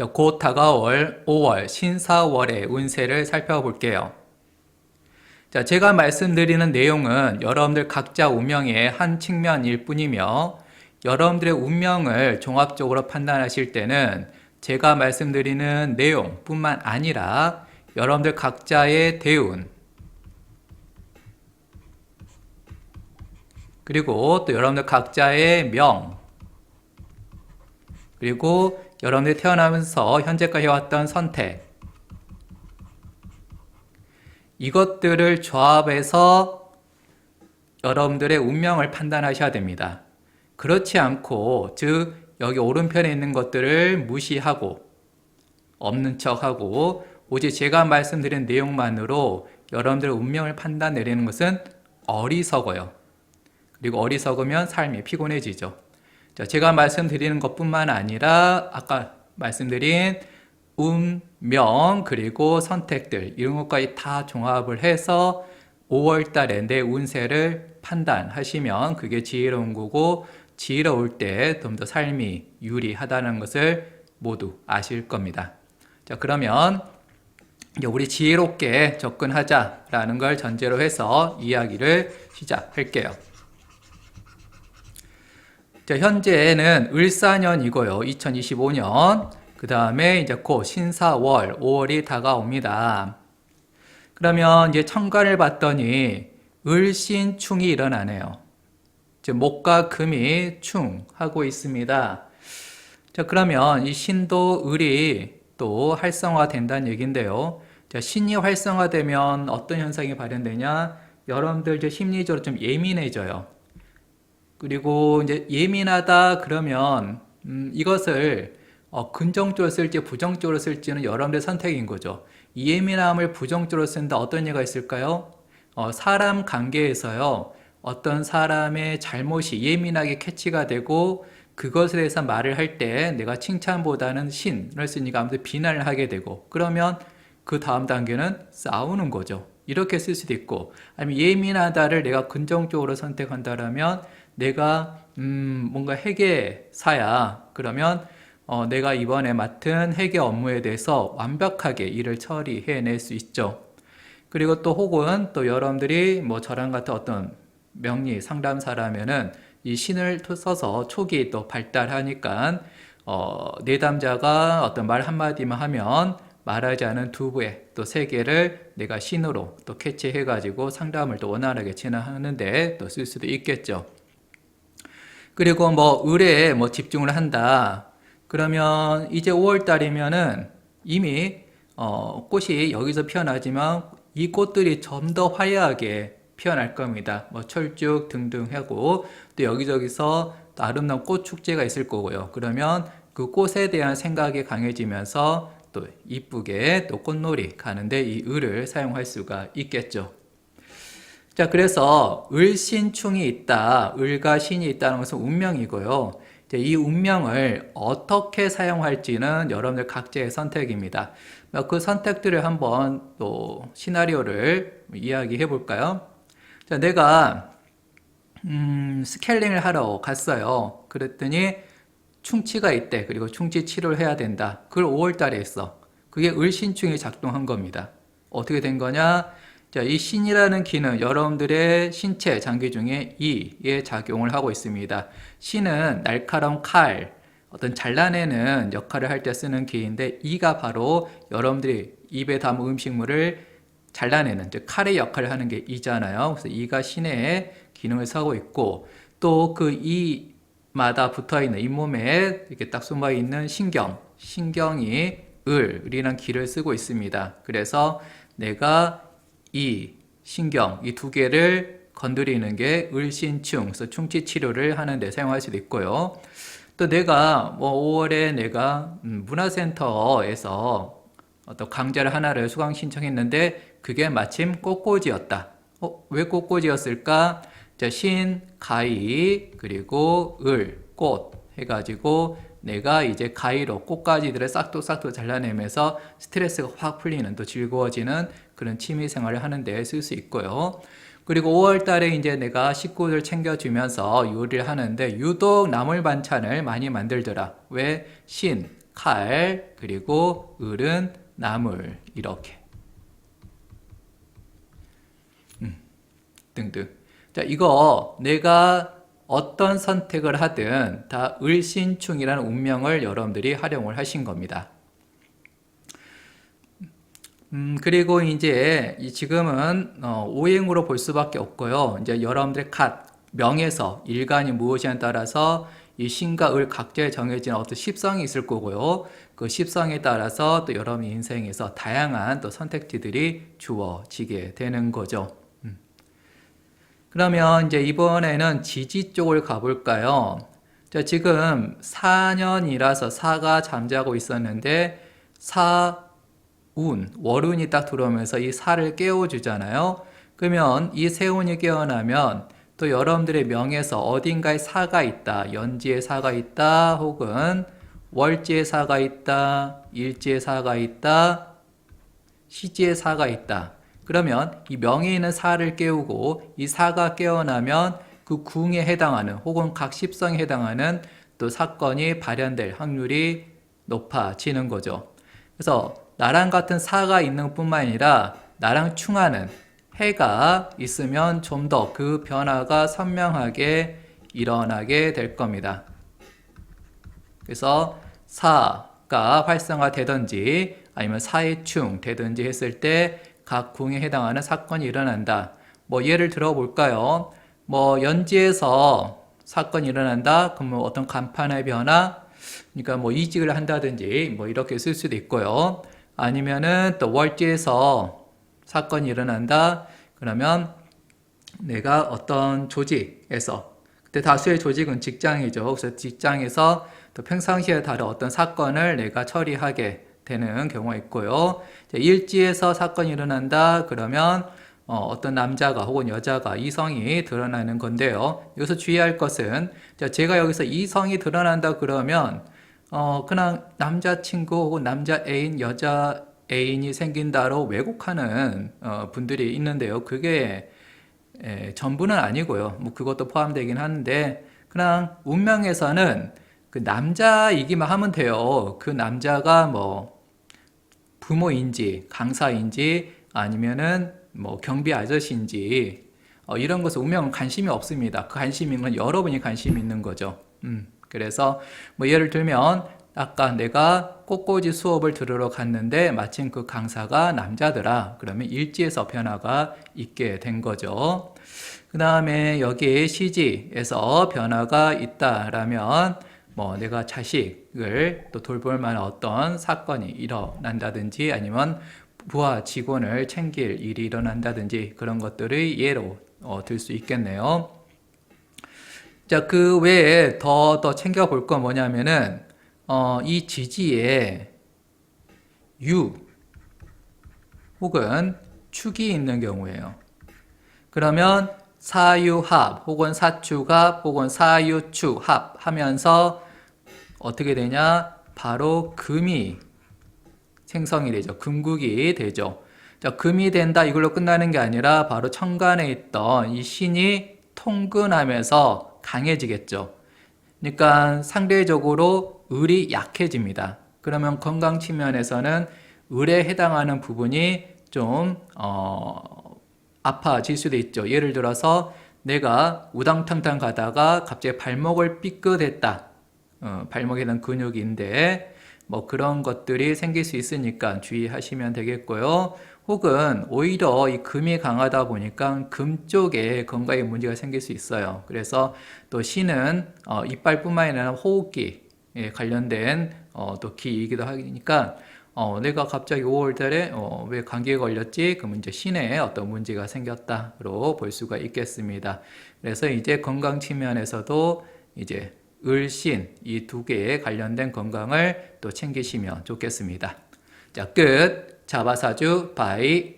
곧 다가올 5월 신사월의 운세를 살펴볼게요. 제가 말씀드리는 내용은 여러분들 각자 운명의 한 측면일 뿐이며 여러분들의 운명을 종합적으로 판단하실 때는 제가 말씀드리는 내용뿐만 아니라 여러분들 각자의 대운, 그리고 또 여러분들 각자의 명, 그리고 여러분들이 태어나면서 현재까지 해왔던 선택, 이것들을 조합해서 여러분들의 운명을 판단하셔야 됩니다. 그렇지 않고, 즉 여기 오른편에 있는 것들을 무시하고 없는 척하고 오직 제가 말씀드린 내용만으로 여러분들의 운명을 판단 내리는 것은 어리석어요. 그리고 어리석으면 삶이 피곤해지죠. 제가 말씀드리는 것뿐만 아니라 아까 말씀드린 운명 그리고 선택들 이런 것까지 다 종합을 해서 5월 달에 내 운세를 판단하시면 그게 지혜로운 거고, 지혜로울 때 좀 더 삶이 유리하다는 것을 모두 아실 겁니다. 그러면 우리 지혜롭게 접근하자라는 걸 전제로 해서 이야기를 시작할게요. 현재는 을사년이고요. 2025년. 그 다음에 이제 곧 신사월 5월이 다가옵니다. 그러면 이제 천간을 봤더니 을신충이 일어나네요. 목과 금이 충하고 있습니다. 그러면 이 신도 을이 또 활성화된다는 얘기인데요. 신이 활성화되면 어떤 현상이 발현되냐? 여러분들 이제 심리적으로 좀 예민해져요. 그리고 이제 예민하다 그러면 이것을 긍정적으로 쓸지 부정적으로 쓸지는 여러분들의 선택인 거죠. 이 예민함을 부정적으로 쓴다 어떤 예가 있을까요? 사람 관계에서요. 어떤 사람의 잘못이 예민하게 캐치가 되고 그것에 대해서 말을 할 때 내가 칭찬보다는 신을 쓰니까 아무래도 비난을 하게 되고, 그러면 그 다음 단계는 싸우는 거죠. 이렇게 쓸 수도 있고, 아니면 예민하다를 내가 긍정적으로 선택한다라면 내가 뭔가 회계사야 그러면 내가 이번에 맡은 회계 업무에 대해서 완벽하게 일을 처리해낼 수 있죠. 그리고 또 혹은 또 여러분들이 뭐 저랑 같은 어떤 명리 상담사라면은 이 신을 써서 촉이 또 발달하니까 내담자가 어떤 말 한마디만 하면 말하지 않은 두부에 또 세 개를 내가 신으로 또 캐치해가지고 상담을 또 원활하게 진행하는데 또 쓸 수도 있겠죠. 그리고 뭐 을에 뭐 집중을 한다. 그러면 이제 5월 달이면은 이미 꽃이 여기서 피어나지만 이 꽃들이 좀 더 화려하게 피어날 겁니다. 뭐 철쭉 등등 하고 또 여기저기서 또 아름다운 꽃 축제가 있을 거고요. 그러면 그 꽃에 대한 생각이 강해지면서 또 이쁘게 또 꽃놀이 가는데 이 을을 사용할 수가 있겠죠. 그래서 을신충이 있다, 을과 신이 있다는 것은 운명이고요. 이 운명을 어떻게 사용할지는 여러분들 각자의 선택입니다. 그 선택들을 한번 또 시나리오를 이야기해 볼까요? 내가 스케일링을 하러 갔어요. 그랬더니 충치가 있대. 그리고 충치 치료를 해야 된다. 그걸 5월 달에 했어. 그게 을신충이 작동한 겁니다. 어떻게 된 거냐? 이 신이라는 기는 여러분들의 신체 장기 중에 이의 작용을 하고 있습니다. 신은 날카로운 칼, 어떤 잘라내는 역할을 할 때 쓰는 기인데 이가 바로 여러분들이 입에 담은 음식물을 잘라내는, 즉 칼의 역할을 하는 게 이잖아요. 그래서 이가 신의 기능을 하고 있고 또 그 이마다 붙어있는 잇몸에 이렇게 딱 숨어있는 신경이 을이라는 기를 쓰고 있습니다. 그래서 내가 이 신경, 이 두 개를 건드리는 게 을신충, 그래서 충치 치료를 하는데 사용할 수도 있고요. 또 내가 뭐 5월에 내가 문화센터에서 어떤 강좌를 하나를 수강 신청했는데 그게 마침 꽃꽂이였다. 왜 꽃꽂이였을까? 신, 가위, 그리고 을, 꽃 해가지고 내가 이제 가위로 꽃가지들을 싹둑싹둑 잘라내면서 스트레스가 확 풀리는, 또 즐거워지는 그런 취미 생활을 하는데 쓸 수 있고요. 그리고 5월 달에 이제 내가 식구들 챙겨주면서 요리를 하는데 유독 나물 반찬을 많이 만들더라. 왜? 신, 칼, 그리고 을은 나물, 이렇게. 등등. 자, 이거 내가 어떤 선택을 하든 다 을신충이라는 운명을 여러분들이 활용을 하신 겁니다. 그리고 이제 지금은 오행으로 볼 수밖에 없고요. 이제 여러분들의 명에서 일간이 무엇이냐에 따라서 이 신과 을 각자에 정해진 어떤 십성이 있을 거고요. 그 십성에 따라서 또 여러분 인생에서 다양한 또 선택지들이 주어지게 되는 거죠. 그러면 이제 이번에는 지지 쪽을 가볼까요? 자, 지금 4년이라서 사가 잠자고 있었는데 월운이 딱 들어오면서 이 사를 깨워주잖아요. 그러면 이 세운이 깨어나면 또 여러분들의 명에서 어딘가에 사가 있다, 연지에 사가 있다, 혹은 월지에 사가 있다, 일지에 사가 있다, 시지에 사가 있다. 그러면 이 명에 있는 사를 깨우고 이 사가 깨어나면 그 궁에 해당하는 혹은 각 십성에 해당하는 또 사건이 발현될 확률이 높아지는 거죠. 그래서 나랑 같은 사가 있는 뿐만 아니라 나랑 충하는 해가 있으면 좀 더 그 변화가 선명하게 일어나게 될 겁니다. 그래서 사가 활성화되든지 아니면 사의 충 되든지 했을 때 각 궁에 해당하는 사건이 일어난다. 뭐 예를 들어 볼까요? 뭐 연지에서 사건이 일어난다. 그러면 어떤 간판의 변화, 그러니까 뭐 이직을 한다든지 뭐 이렇게 쓸 수도 있고요. 아니면은 또 월지에서 사건이 일어난다. 그러면 내가 어떤 조직에서, 그때 다수의 조직은 직장이죠. 그래서 직장에서 또 평상시에 다른 어떤 사건을 내가 처리하게 되는 경우가 있고요. 일지에서 사건이 일어난다. 그러면 어떤 남자가 혹은 여자가 이성이 드러나는 건데요. 여기서 주의할 것은 제가 여기서 이성이 드러난다 그러면 그냥 남자친구 혹은 남자 애인, 여자 애인이 생긴다로 왜곡하는 분들이 있는데요. 그게 전부는 아니고요. 뭐 그것도 포함되긴 하는데 그냥 운명에서는 그 남자이기만 하면 돼요. 그 남자가 뭐 부모인지 강사인지 아니면은 뭐 경비 아저씨인지 이런 것은 운명은 관심이 없습니다. 그 관심이 있는 건 여러분이 관심이 있는 거죠. 그래서 뭐 예를 들면 아까 내가 꽃꽂이 수업을 들으러 갔는데 마침 그 강사가 남자더라. 그러면 일지에서 변화가 있게 된 거죠. 그 다음에 여기 시지에서 변화가 있다라면 뭐 내가 자식을 또 돌볼 만한 어떤 사건이 일어난다든지 아니면 부하 직원을 챙길 일이 일어난다든지 그런 것들의 예로 들 수 있겠네요. 자, 그 외에 더 챙겨볼 건 뭐냐면은 이 지지에 유 혹은 축이 있는 경우예요. 그러면 사유합 혹은 사축합 혹은 사유축합 하면서 어떻게 되냐? 바로 금이 생성이 되죠. 금국이 되죠. 자, 금이 된다 이걸로 끝나는 게 아니라 바로 천간에 있던 이 신이 통근하면서 강해지겠죠. 그러니까 상대적으로 을이 약해집니다. 그러면 건강 측면에서는 을에 해당하는 부분이 좀 아파질 수도 있죠. 예를 들어서 내가 우당탕탕 가다가 갑자기 발목을 삐끗했다. 발목에 대한 근육인데 뭐 그런 것들이 생길 수 있으니까 주의하시면 되겠고요. 혹은 오히려 이 금이 강하다 보니까 금 쪽에 건강에 문제가 생길 수 있어요. 그래서 또 신은 이빨뿐만 아니라 호흡기에 관련된 또 기이기도 하니까 내가 갑자기 5월 달에 왜 감기에 걸렸지? 그러면 이제 신에 어떤 문제가 생겼다로 볼 수가 있겠습니다. 그래서 이제 건강 측면에서도 이제 을신 이 두 개에 관련된 건강을 또 챙기시면 좋겠습니다. 자, 끝. 자바사주 바이